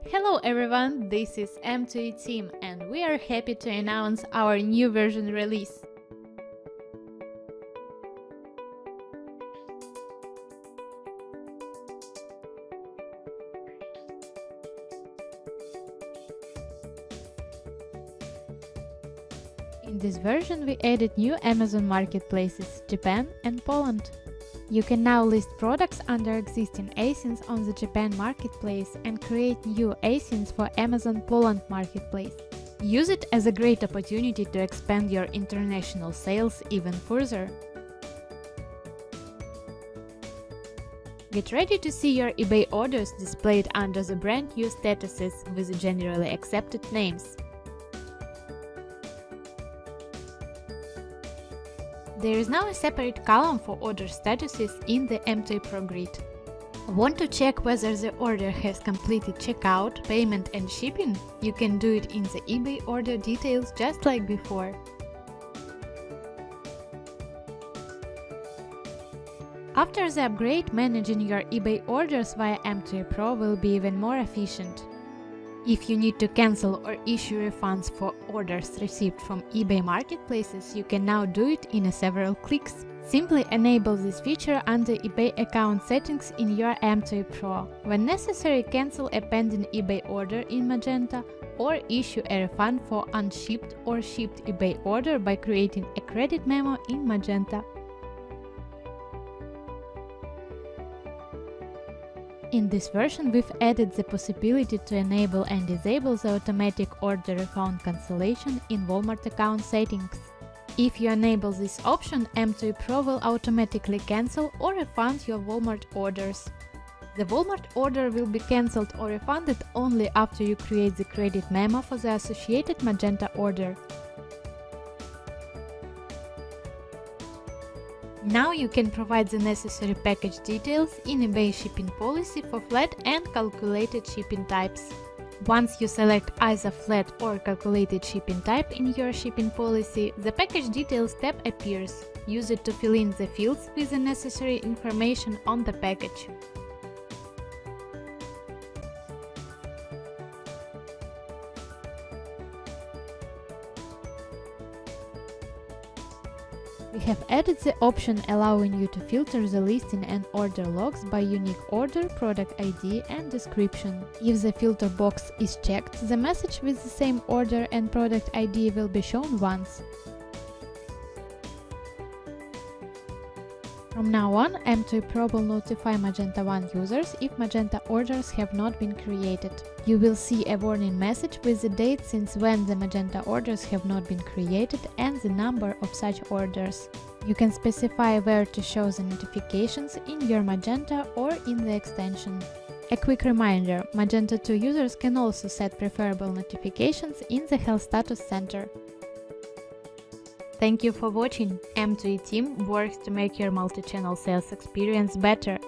Hello everyone, this is M2E Team and we are happy to announce our new version release. In this version we added new Amazon marketplaces, Japan and Poland. You can now list products under existing ASINs on the Japan marketplace and create new ASINs for Amazon Poland marketplace. Use it as a great opportunity to expand your international sales even further. Get ready to see your eBay orders displayed under the brand new statuses with generally accepted names. There is now a separate column for order statuses in the M2E Pro grid. Want to check whether the order has completed checkout, payment and shipping? You can do it in the eBay order details just like before. After the upgrade, managing your eBay orders via M2E Pro will be even more efficient. If you need to cancel or issue refunds for orders received from eBay marketplaces, you can now do it in several clicks. Simply enable this feature under eBay account settings in your M2E Pro. When necessary, cancel a pending eBay order in Magento or issue a refund for unshipped or shipped eBay order by creating a credit memo in Magento. In this version, we've added the possibility to enable and disable the automatic order refund cancellation in Walmart account settings. If you enable this option, M2E Pro will automatically cancel or refund your Walmart orders. The Walmart order will be cancelled or refunded only after you create the credit memo for the associated Magento order. Now you can provide the necessary package details in eBay shipping policy for flat and calculated shipping types. Once you select either flat or calculated shipping type in your shipping policy, the package details tab appears. Use it to fill in the fields with the necessary information on the package. We have added the option allowing you to filter the listing and order logs by unique order, product ID and description. If the filter box is checked, the message with the same order and product ID will be shown once. From now on, M2E Pro will notify Magento 1 users if Magento orders have not been created. You will see a warning message with the date since when the Magento orders have not been created and the number of such orders. You can specify where to show the notifications in your Magento or in the extension. A quick reminder, Magento 2 users can also set preferable notifications in the Health Status Center. Thank you for watching. M2E Team works to make your multi-channel sales experience better.